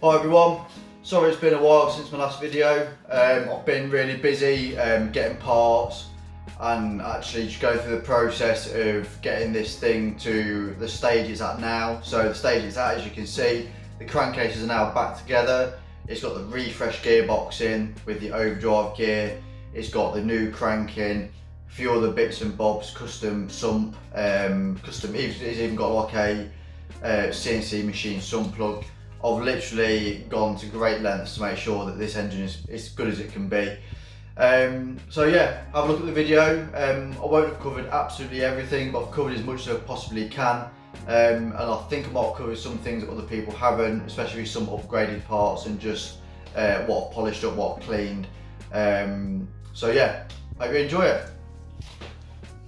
Hi everyone, sorry it's been a while since my last video. I've been really busy getting parts and actually just going through the process of getting this thing to the stage it's at now. So the stage it's at, as you can see, the crankcases are now back together. It's got the refresh gearbox in with the overdrive gear. It's got the new crank in, a few other bits and bobs, custom sump, it's even got like a CNC machine sump plug. I've literally gone to great lengths to make sure that this engine is as good as it can be. So yeah, have a look at the video. I won't have covered absolutely everything, but I've covered as much as I possibly can. And I think I might have covered some things that other people haven't, especially some upgraded parts and just what I've polished up, what I've cleaned. So yeah, hope you enjoy it.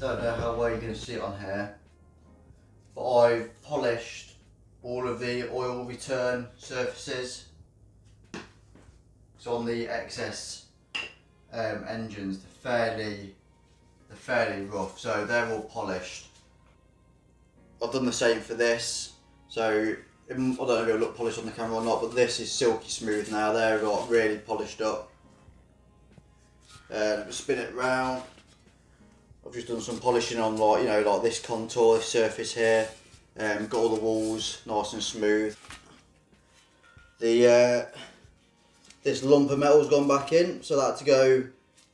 Don't know how well you're going to see it on here, but I've polished all of the oil return surfaces. So on the XS engines, they're fairly rough, so they're all polished. I've done the same for this, so I don't know if it'll look polished on the camera or not, but this is silky smooth now. They're like really polished up. Spin it round. I've just done some polishing on like this contour, this surface here. Got all the walls nice and smooth. This lump of metal's gone back in, so that had to go.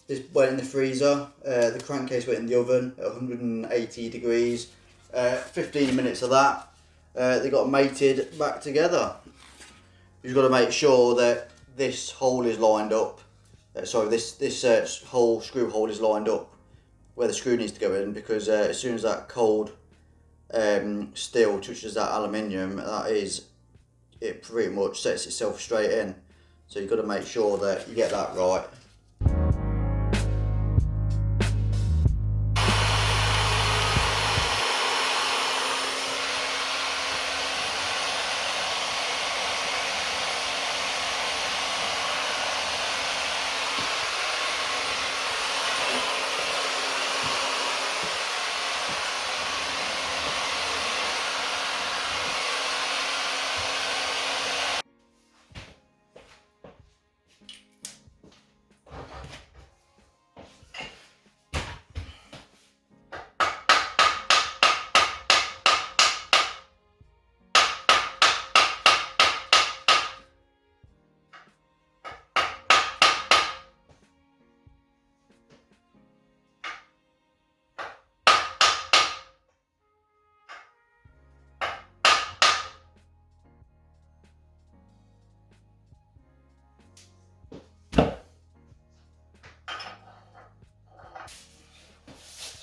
This went in the freezer. The crankcase went in the oven at 180 degrees. 15 minutes of that. They got mated back together. You've got to make sure that this hole is lined up. This whole screw hole is lined up where the screw needs to go in, because as soon as that cold steel touches that aluminium, it pretty much sets itself straight in. So you've got to make sure that you get that right.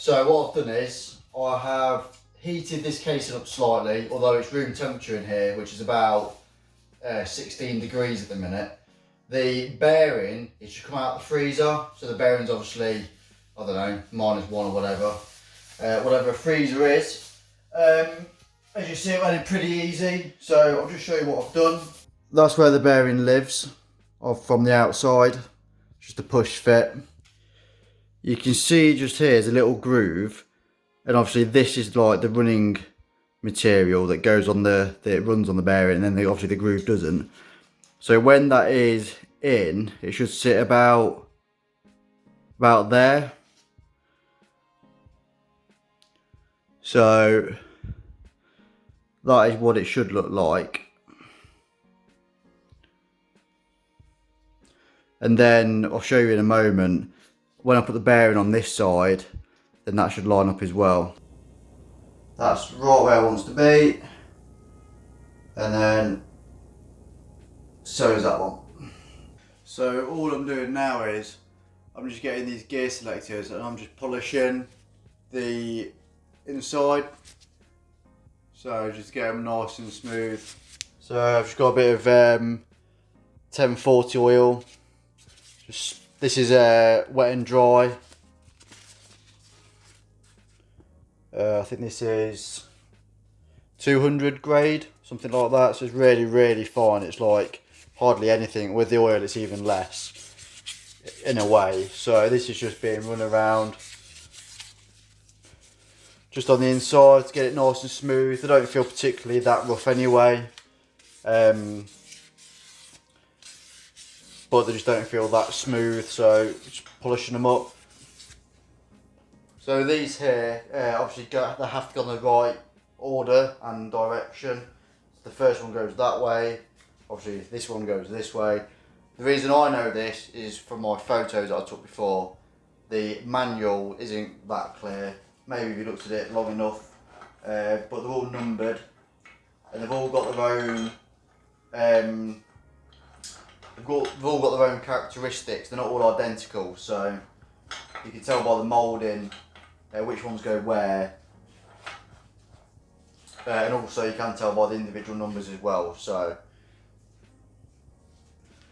So what I've done is I have heated this casing up slightly, although it's room temperature in here, which is about 16 degrees at the minute. The bearing, it should come out the freezer, so the bearing's obviously, I don't know, -1 or whatever. Whatever a freezer is. As you see, it went in pretty easy, so I'll just show you what I've done. That's where the bearing lives, from the outside, just a push fit. You can see just here is a little groove, and obviously this is like the running material that goes on that it runs on the bearing, and then obviously the groove doesn't. So when that is in, it should sit about there. So that is what it should look like. And then I'll show you in a moment, when I put the bearing on this side, then that should line up as well. That's right where it wants to be. And then so is that one. So all I'm doing now is I'm just getting these gear selectors and I'm just polishing the inside. So just get them nice and smooth. So I've just got a bit of 1040 oil. This is wet and dry. I think this is 200 grade, something like that. So it's really, really fine. It's like hardly anything. With the oil, it's even less in a way. So this is just being run around just on the inside to get it nice and smooth. They don't feel particularly that rough anyway. but they just don't feel that smooth, so just polishing them up. So these here, obviously they have to go in the right order and direction. The first one goes that way, obviously this one goes this way. The reason I know this is from my photos that I took before. The manual isn't that clear, maybe if you looked at it long enough, but they're all numbered and they've all got their own they've all got their own characteristics. They're not all identical, so you can tell by the moulding which ones go where, and also you can tell by the individual numbers as well. So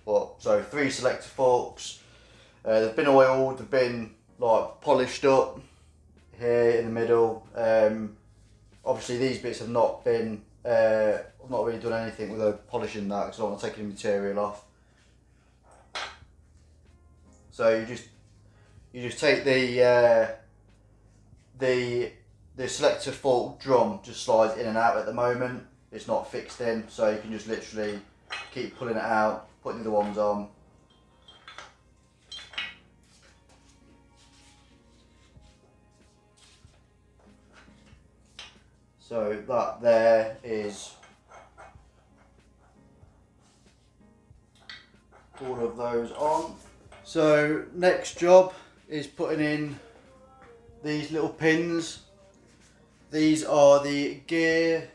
3 selector forks. They've been oiled, they've been like polished up here in the middle. Obviously these bits have not been, I've not really done anything with the polishing that because I don't want to take any material off. So you just take the selector fork drum just slides in and out at the moment. It's not fixed in, so you can just literally keep pulling it out, putting the other ones on. So that there is all of those on. So next job is putting in these little pins. These are the gear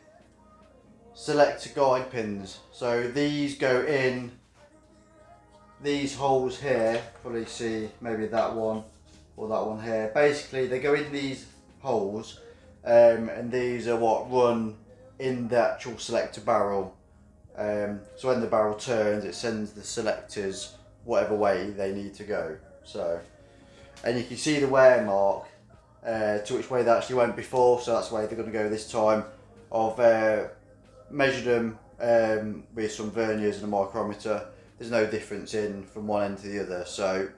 selector guide pins. So these go in these holes here. Probably see maybe that one or that one here. Basically they go in these holes, and these are what run in the actual selector barrel. So when the barrel turns, it sends the selectors whatever way they need to go. So, and you can see the wear mark to which way they actually went before, so that's the way they're going to go this time. I've measured them with some verniers and a micrometer. There's no difference in from one end to the other, so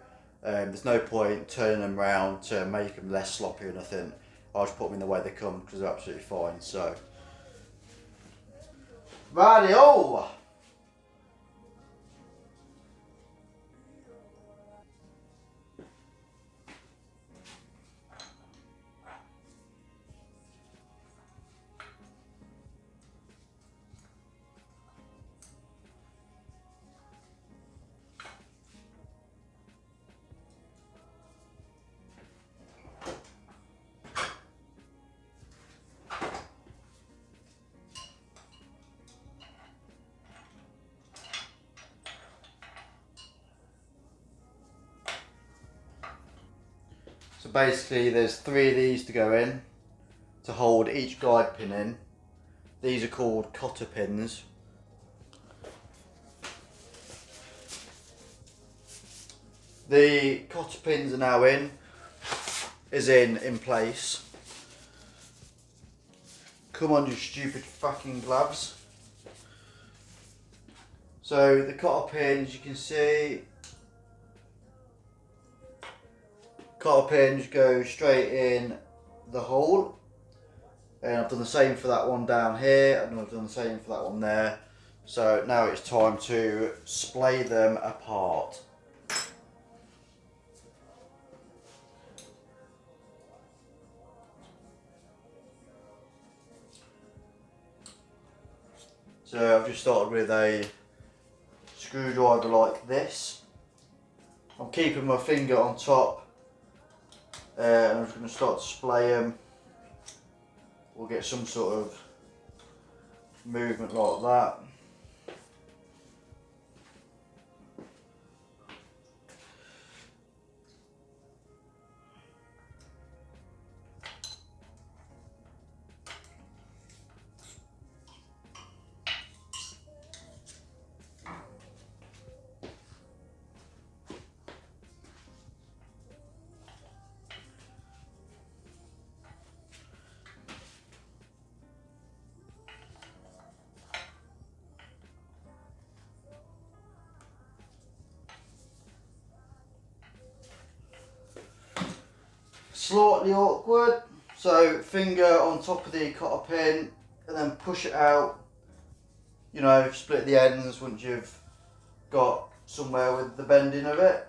there's no point turning them round to make them less sloppy or nothing. I'll just put them in the way they come because they're absolutely fine. So, rightio! So basically there's 3 of these to go in to hold each guide pin in. These are called cotter pins. The cotter pins are now in place. Come on, you stupid fucking gloves. So the cotter pins, you can see, cotter pins go straight in the hole, and I've done the same for that one down here, and I've done the same for that one there. So now it's time to splay them apart. So I've just started with a screwdriver like this. I'm keeping my finger on top, and I'm just going to start to splay them. We'll get some sort of movement like that. Slightly awkward, so finger on top of the cotter pin and then push it out, you know, split the ends once you've got somewhere with the bending of it.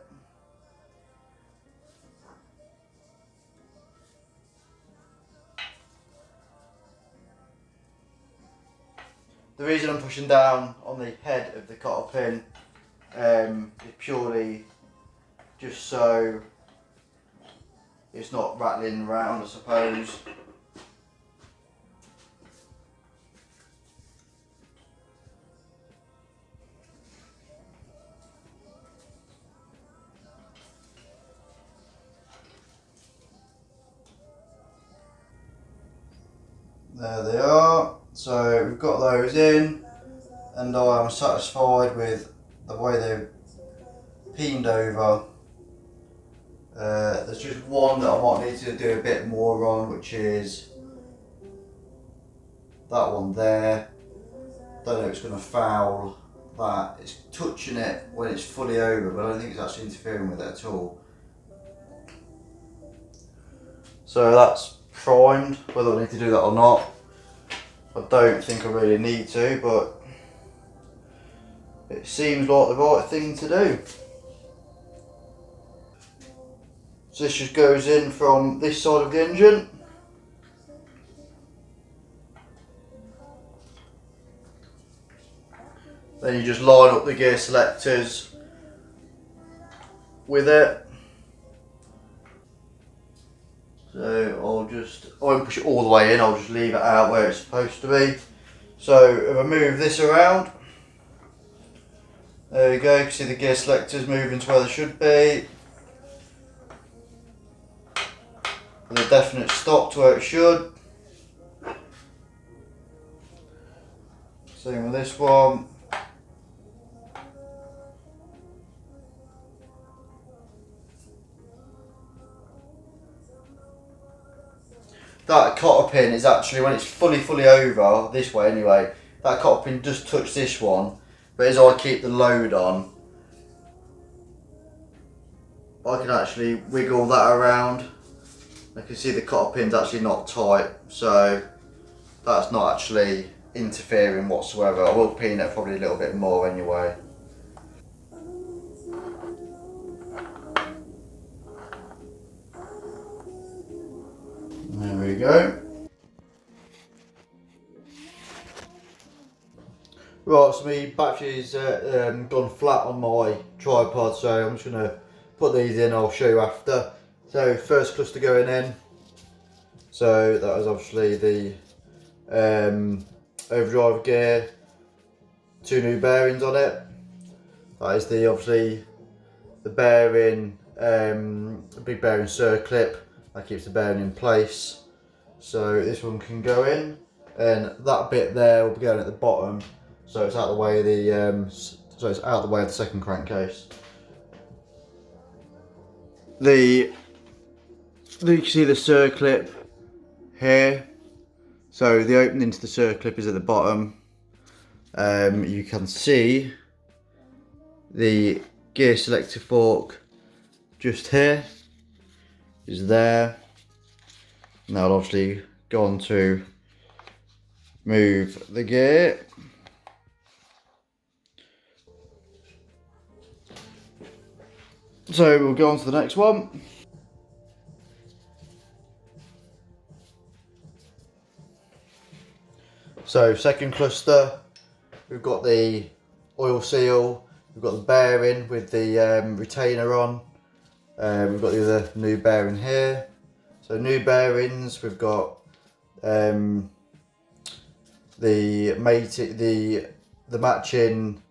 The reason I'm pushing down on the head of the cotter pin is purely just so it's not rattling around, I suppose. There they are. So we've got those in, and I am satisfied with the way they've peened over. There's just one that I might need to do a bit more on, which is that one there. Don't know if it's going to foul that. It's touching it when it's fully over, but I don't think it's actually interfering with it at all. So that's primed. Whether I need to do that or not, I don't think I really need to, but it seems like the right thing to do. So this just goes in from this side of the engine. Then you just line up the gear selectors with it. So I won't push it all the way in, I'll just leave it out where it's supposed to be. So if I move this around, there we go, you can see the gear selectors moving to where they should be. With a definite stop to where it should. Same with this one. That cotter pin is actually, when it's fully over, this way anyway, that cotter pin does touch this one, but as I keep the load on, I can actually wiggle that around. I can see the cotter pin's actually not tight, so that's not actually interfering whatsoever. I will pin it probably a little bit more anyway. There we go. Right, so my battery's gone flat on my tripod, so I'm just going to put these in, I'll show you after. So first cluster going in, so that is obviously the overdrive gear, 2 new bearings on it. That is obviously the bearing, a big bearing circlip that keeps the bearing in place. So this one can go in, and that bit there will be going at the bottom, so it's out of the way of the second crankcase. You can see the circlip here. So the opening to the circlip is at the bottom. You can see the gear selector fork just here is there. Now I'll obviously go on to move the gear. So we'll go on to the next one. So second cluster, we've got the oil seal, we've got the bearing with the retainer on, we've got the other new bearing here. So new bearings, we've got the matching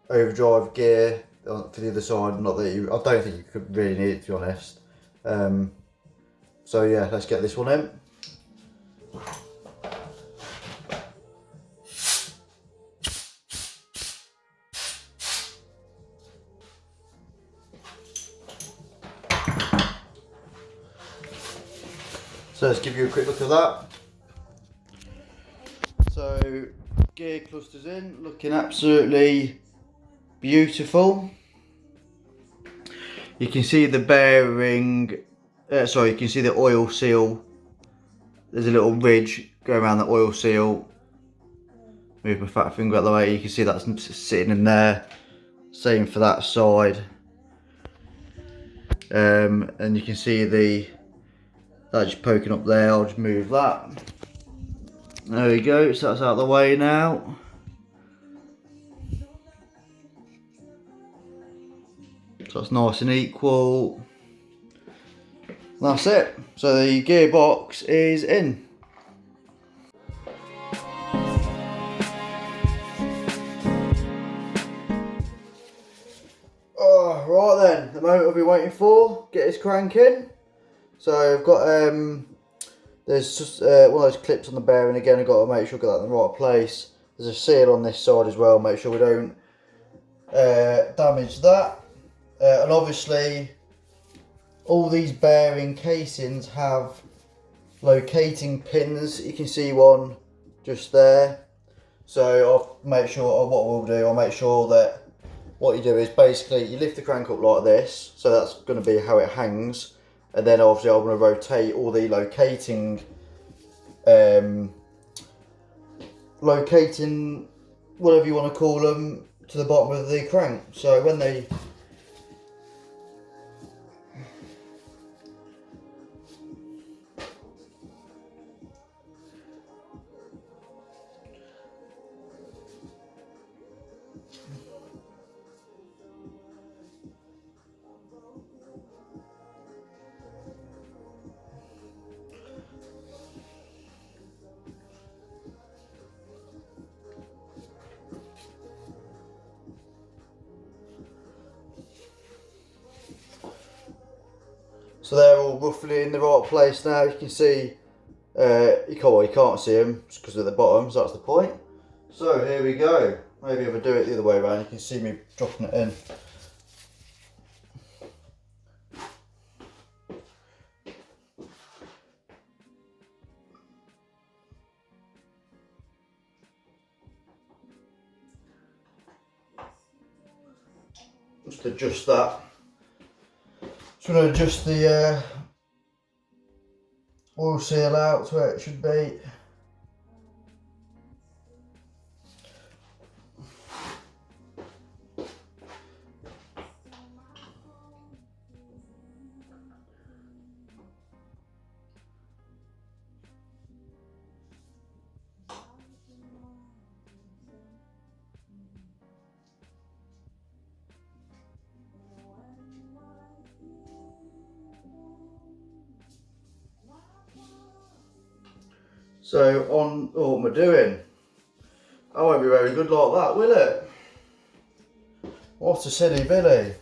overdrive gear for the other side. Not that I don't think you could really need it, to be honest. So yeah, let's get this one in. So let's give you a quick look at that. So gear clusters in, looking absolutely beautiful. You can see the bearing, you can see the oil seal. There's a little ridge going around the oil seal. Move my fat finger out of the way, you can see that's sitting in there. Same for that side. And you can see that just poking up there. I'll just move that. There we go, so that's out of the way now. So it's nice and equal. That's it. So the gearbox is in. Oh, right then, the moment we've been waiting for. Get this crank in. So I've got there's just one of those clips on the bearing again. I've got to make sure I get that in the right place. There's a seal on this side as well. Make sure we don't damage that. And obviously, all these bearing casings have locating pins. You can see one just there. So I'll make sure what we'll do. I'll make sure that what you do is basically you lift the crank up like this. So that's going to be how it hangs. And then obviously I'm going to rotate all the locating whatever you want to call them to the bottom of the crank. So when they so they're all roughly in the right place now. You can see, you can't see them just because they're at the bottom, so that's the point. So here we go. Maybe if I do it the other way around, you can see me dropping it in. Just adjust that. Just going to adjust the oil seal out to where it should be. So on, oh, what am I doing? I won't be very good like that, will it? What a silly Billy.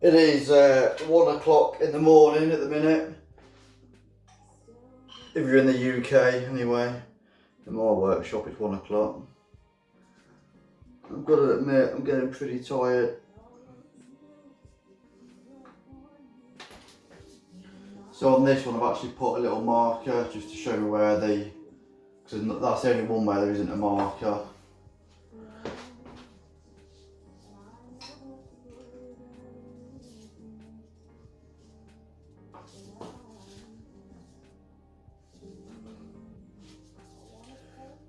It is 1 o'clock in the morning at the minute. If you're in the UK anyway. In my workshop it's 1 o'clock. I've got to admit I'm getting pretty tired. So on this one I've actually put a little marker just to show me where because that's the only one where there isn't a marker.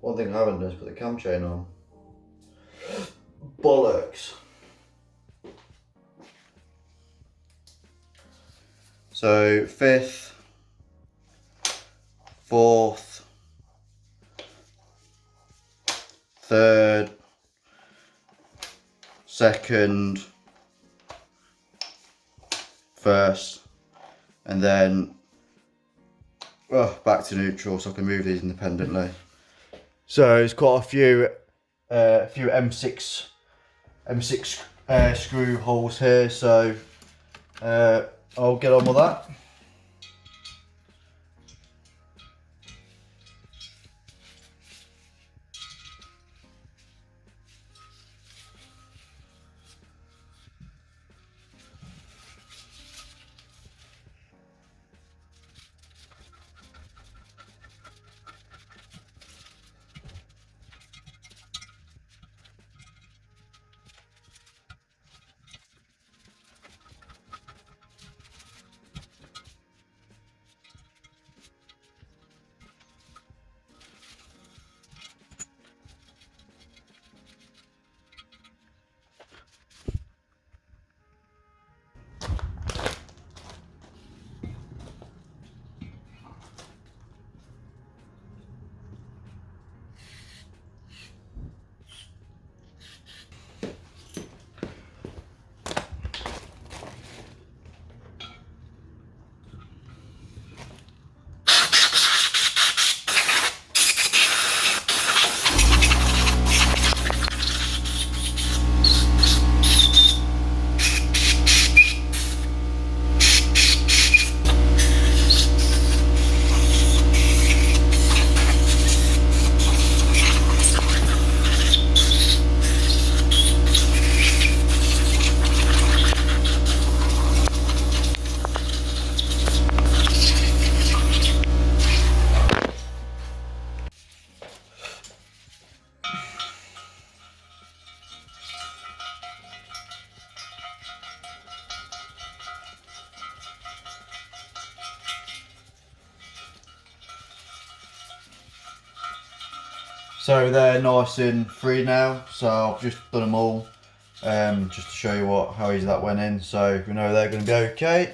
One thing I haven't done is put the cam chain on. Bollocks. So 5th, 4th, 3rd, 2nd, 1st, and then back to neutral so I can move these independently. So it's quite a few M6 screw holes here, so I'll get on with that. So they're nice and free now, so I've just done them all, just to show you how easy that went in, so we know they're going to be okay.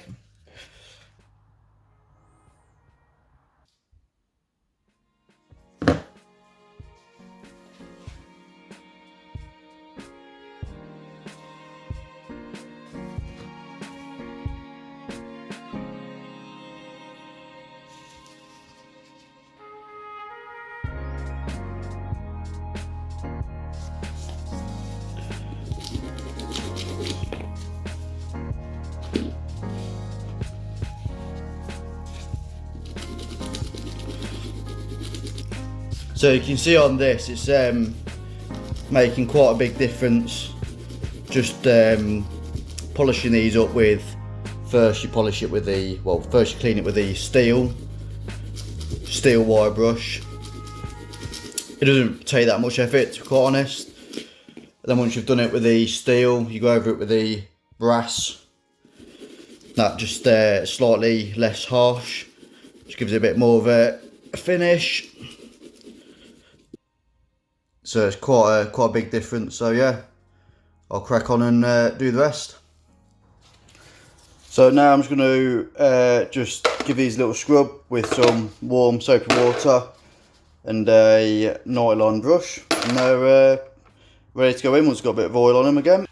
So you can see on this, it's making quite a big difference. Just polishing these up with, first you polish it with the, first you clean it with the steel wire brush. It doesn't take that much effort, to be quite honest. And then once you've done it with the steel, you go over it with the brass. That just slightly less harsh, just gives it a bit more of a finish. So it's quite a big difference. So yeah, I'll crack on and do the rest. So now I'm just going to just give these a little scrub with some warm soapy water and a nylon brush, and they're ready to go in once it's got a bit of oil on them again.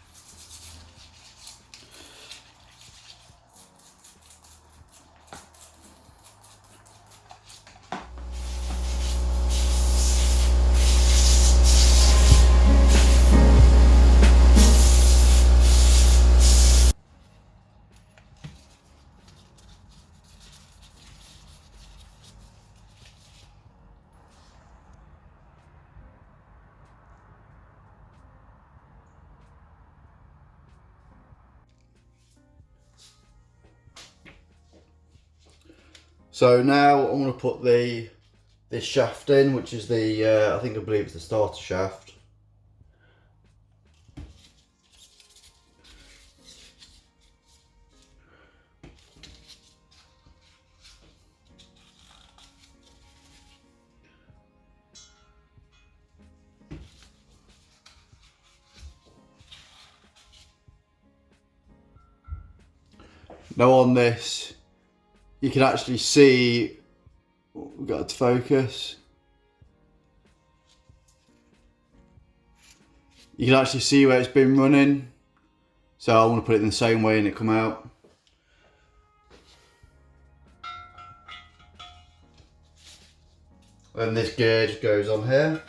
So now I'm going to put this shaft in, which is the I believe it's the starter shaft. Now on this, you can actually see, we've got it to focus. You can actually see where it's been running. So I want to put it in the same way and it come out. Then this gauge goes on here.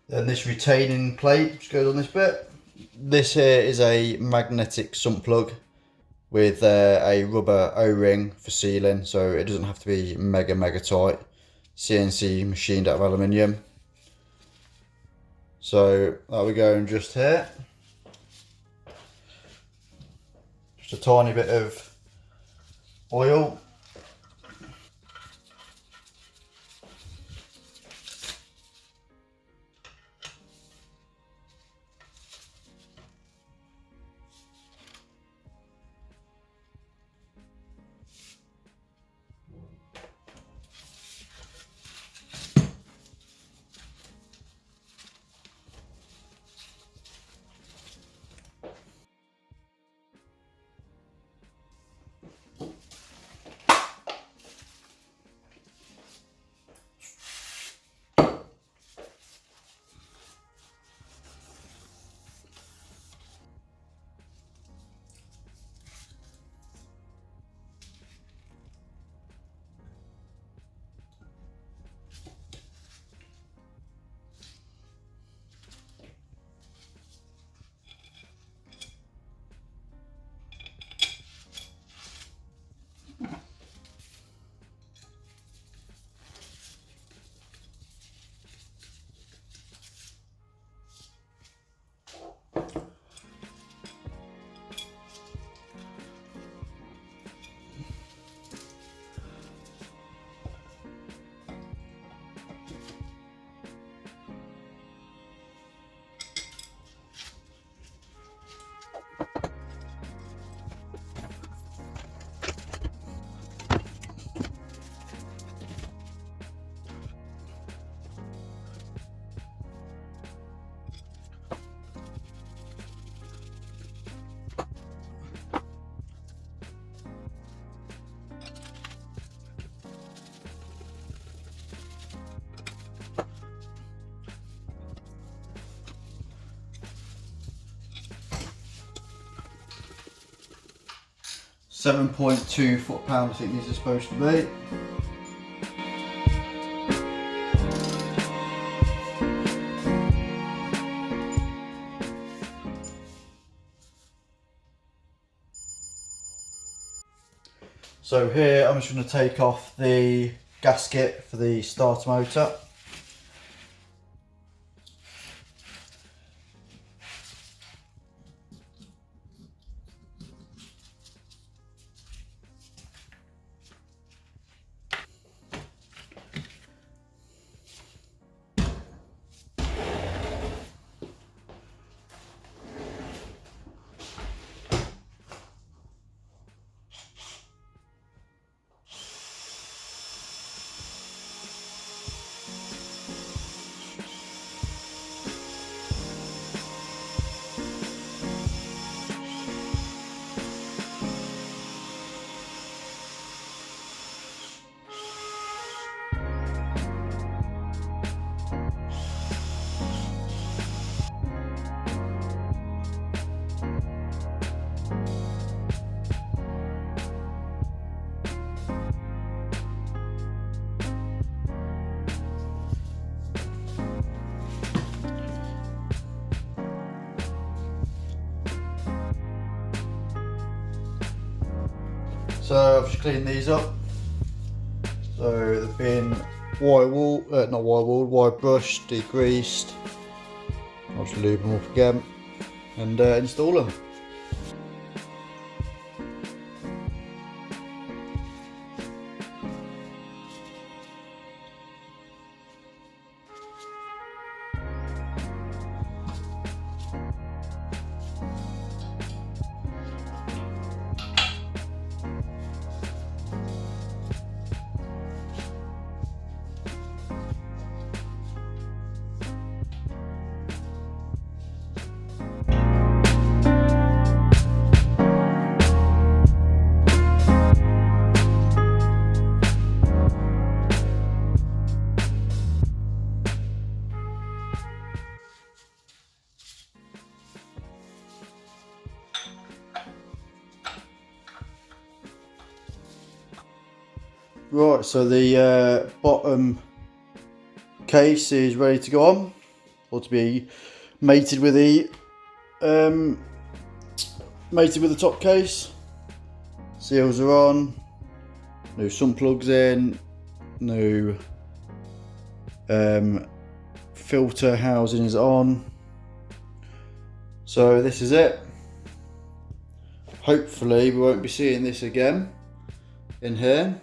Then this retaining plate just goes on this bit. This here is a magnetic sump plug with a rubber O-ring for sealing, so it doesn't have to be mega tight. CNC machined out of aluminium. So there we go, and just here, just a tiny bit of oil. 7.2 foot-pound I think these are supposed to be. So here I'm just going to take off the gasket for the starter motor. So I've just cleaned these up. So they've been wire brushed, degreased. I'll just lube them up again and install them. Right, so the bottom case is ready to go on, or to be mated with the top case. Seals are on, new sump plugs in, new filter housing is on. So this is it. Hopefully we won't be seeing this again in here,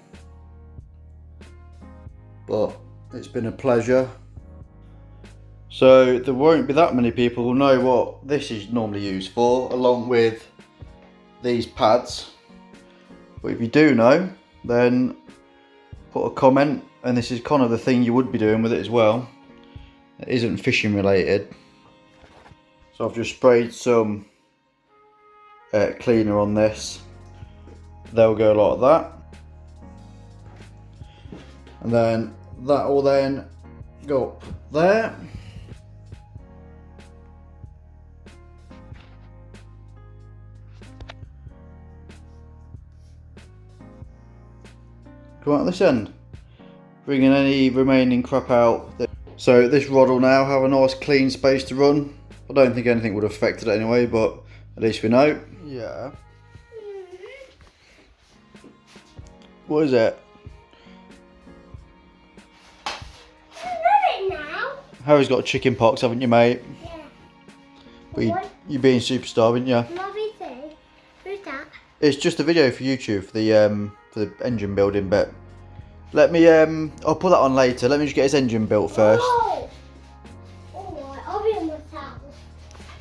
but it's been a pleasure. So there won't be that many people who know what this is normally used for, along with these pads. But if you do know, then put a comment, and this is kind of the thing you would be doing with it as well. It isn't fishing related. So I've just sprayed some cleaner on this. They'll go like that. And then that will then go up there. Come out this end, bringing any remaining crap out. So this rod will now have a nice clean space to run. I don't think anything would have affected it anyway, but at least we know. Yeah. What is it? Harry's got chicken pox, haven't you, mate? Yeah. But you're being superstar, haven't you? Who's that? It's just a video for YouTube for the engine building bit. Let me I'll put that on later. Let me just get his engine built first. Oh. Alright, I'll be on myself.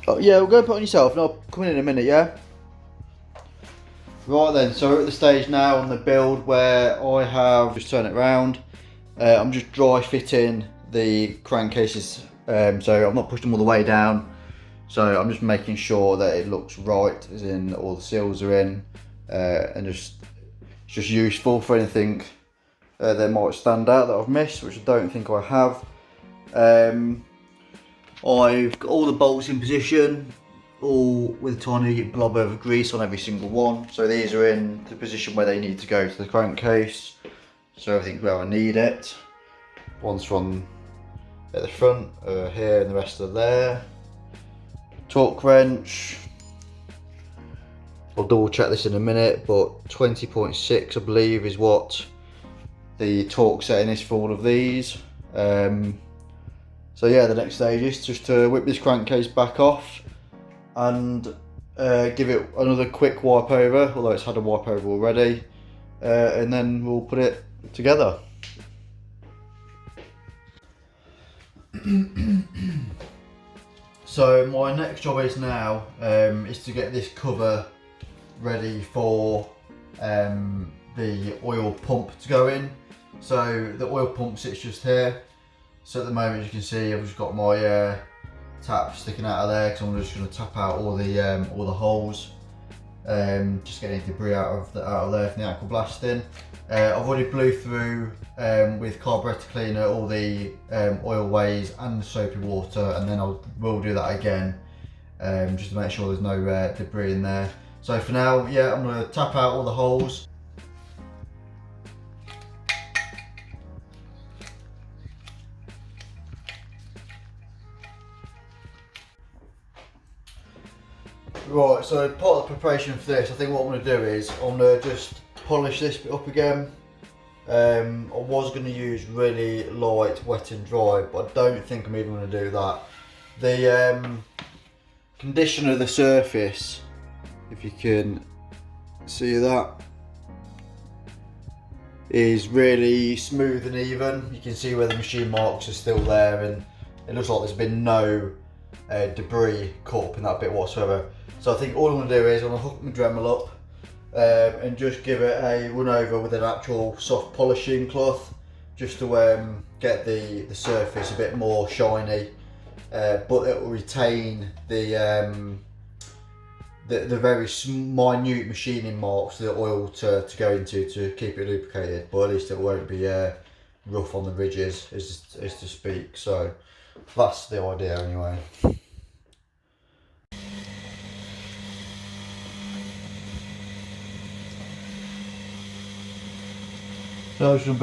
Oh yeah, we'll go and put it on yourself and I'll come in a minute, yeah? Right then, so we're at the stage now on the build where I have just turn it around. I'm just dry fitting the crankcases, so I'm not pushing them all the way down. So I'm just making sure that it looks right, as in all the seals are in, and it's just useful for anything that might stand out that I've missed, which I don't think I have. I've got all the bolts in position, all with a tiny blob of grease on every single one. So these are in the position where they need to go to the crankcase. So everything's where I need it. One's from at the front, here, and the rest are there. Torque wrench. I'll double check this in a minute, but 20.6 I believe is what the torque setting is for all of these. So yeah, the next stage is just to whip this crankcase back off and give it another quick wipe over, although it's had a wipe over already, and then we'll put it together. So my next job is now is to get this cover ready for the oil pump to go in. So the oil pump sits just here. So at the moment, you can see I've just got my tap sticking out of there because I'm just going to tap out all the holes, just get any debris out of there from the aqua blasting. I've already blew through with carburetor cleaner all the oil ways and the soapy water, and then we'll do that again just to make sure there's no debris in there. So for now, yeah, I'm going to tap out all the holes. Right, so part of the preparation for this, I think what I'm going to do is I'm going to just polish this bit up again. I was going to use really light wet and dry, but I don't think I'm even going to do that. The condition of the surface, if you can see that, is really smooth and even. You can see where the machine marks are still there, and it looks like there's been no debris caught up in that bit whatsoever. So I think all I'm going to do is I'm going to hook my Dremel up and just give it a run over with an actual soft polishing cloth, just to get the surface a bit more shiny, but it will retain the very minute machining marks for the oil to go into to keep it lubricated, but at least it won't be rough on the ridges, as to speak. So that's the idea anyway. So I just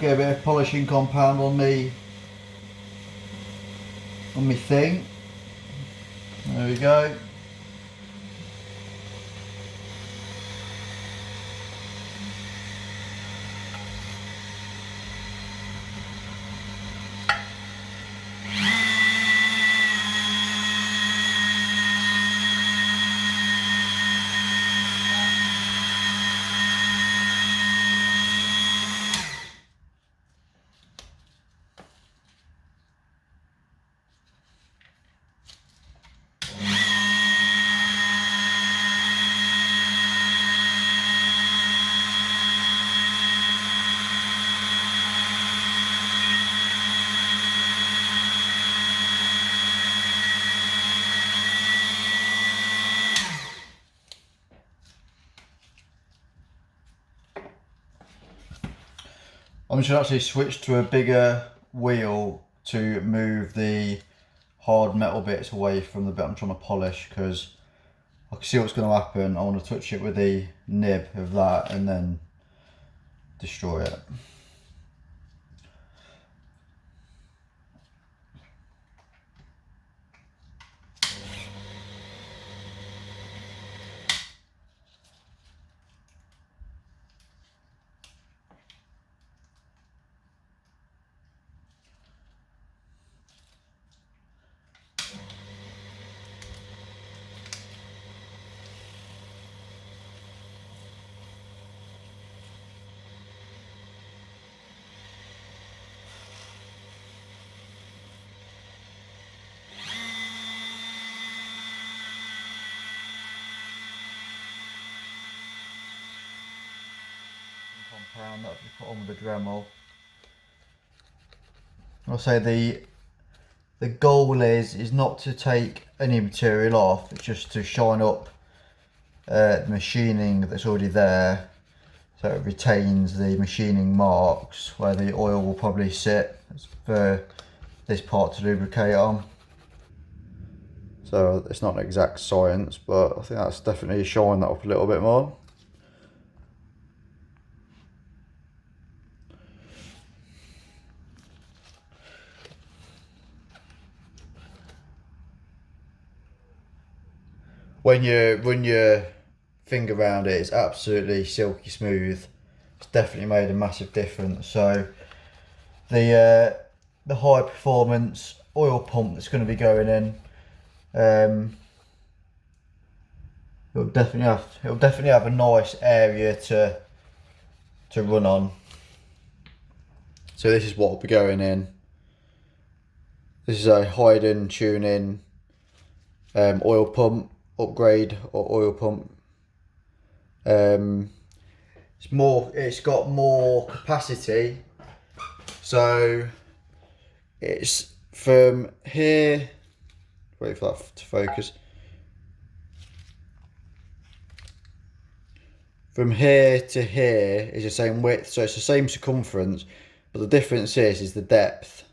get a bit of polishing compound on me thing. There we go. I'm just going to actually switch to a bigger wheel to move the hard metal bits away from the bit I'm trying to polish, because I can see what's going to happen. I want to touch it with the nib of that and then destroy it. Compound that we put on with the Dremel. I'll say the goal is not to take any material off, it's just to shine up the machining that's already there, so it retains the machining marks where the oil will probably sit for this part to lubricate on. So So it's not an exact science, but I think that's definitely showing that up a little bit more. When you run your finger around it, it's absolutely silky smooth. It's definitely made a massive difference. So the high performance oil pump that's going to be going in, it'll definitely have a nice area to run on. So this is what will be going in. This is a Hayden tune-in oil pump upgrade or oil pump. It's got more capacity, so it's from here, wait for that to focus, from here to here is the same width, so it's the same circumference, but the difference is the depth.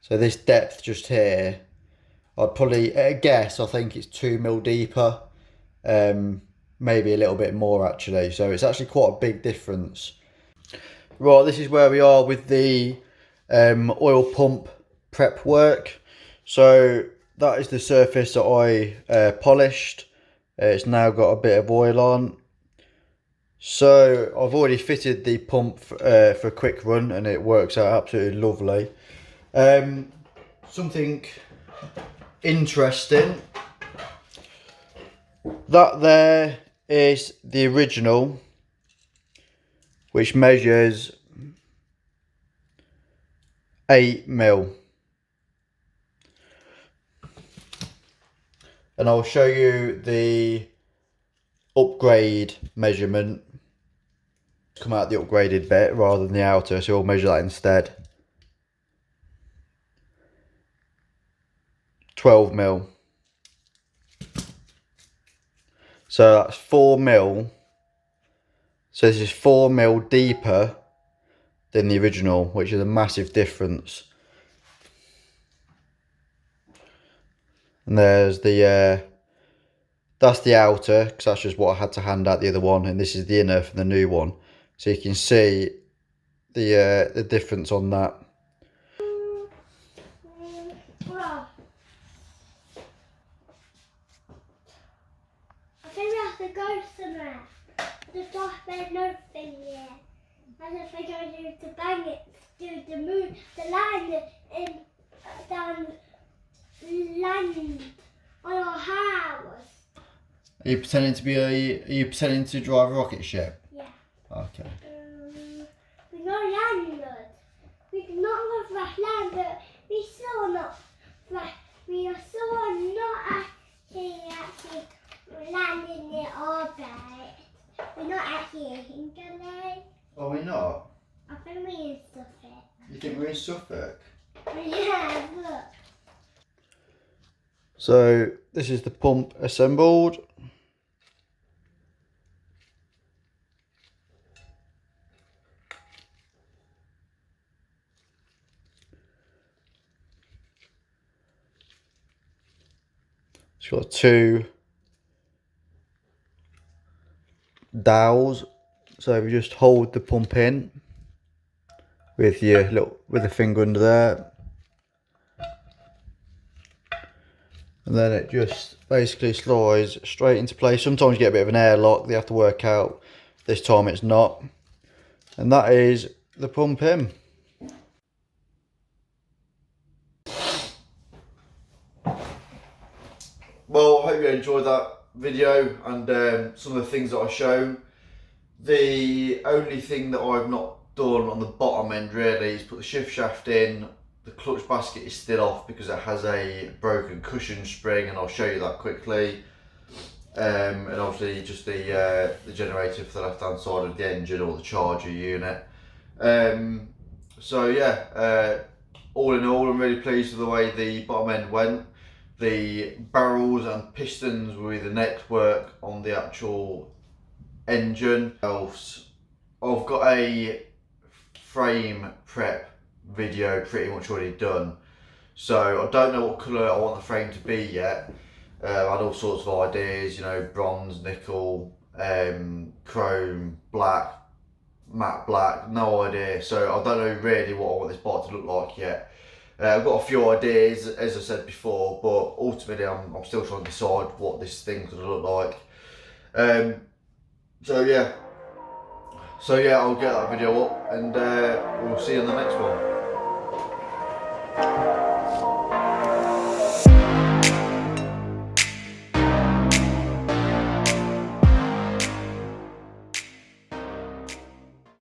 So this depth just here, I'd probably, at a guess, I think it's 2 mil deeper, maybe a little bit more actually. So it's actually quite a big difference. Right, this is where we are with the oil pump prep work. So that is the surface that I polished. It's now got a bit of oil on. So I've already fitted the pump for a quick run, and it works out absolutely lovely. Something interesting, that there is the original, which measures 8 mil, and I'll show you the upgrade measurement. Come out the upgraded bit rather than the outer, so we'll measure that instead. 12 mil. So that's 4 mil. So this is 4 mil deeper than the original, which is a massive difference. And there's the that's the outer, because that's just what I had to hand out the other one, and this is the inner for the new one. So you can see the difference on that. I think we have to go somewhere. Just off there's nothing yet. I just think I need to bang it, do the moon, the line in down land on our house. Are you pretending to drive a rocket ship? Yeah. Okay. We know landed. We not go for land, but we saw not. We saw not actually landing in orbit. We're not actually in England. Oh, we're not? I think we're in Suffolk. You think we're in Suffolk? Yeah, look. So this is the pump assembled. It's got 2 dowels, so we just hold the pump in with the finger under there, and then it just basically slides straight into place. Sometimes you get a bit of an airlock, they have to work out. This time it's not, and that is the pump in. Well, I hope you enjoyed that video and some of the things that I've shown. The only thing that I've not done on the bottom end really is put the shift shaft in. The clutch basket is still off because it has a broken cushion spring, and I'll show you that quickly. And obviously just the generator for the left hand side of the engine, or the charger unit. So yeah, all in all, I'm really pleased with the way the bottom end went. The barrels and pistons will be the next work on the actual engine. Else, I've got a frame prep video pretty much already done. So I don't know what colour I want the frame to be yet. I had all sorts of ideas, you know, bronze, nickel, chrome, black, matte black, no idea. So I don't know really what I want this bike to look like yet. I've got a few ideas, as I said before, but ultimately I'm still trying to decide what this thing's going to look like. So yeah, I'll get that video up, and we'll see you in the next one.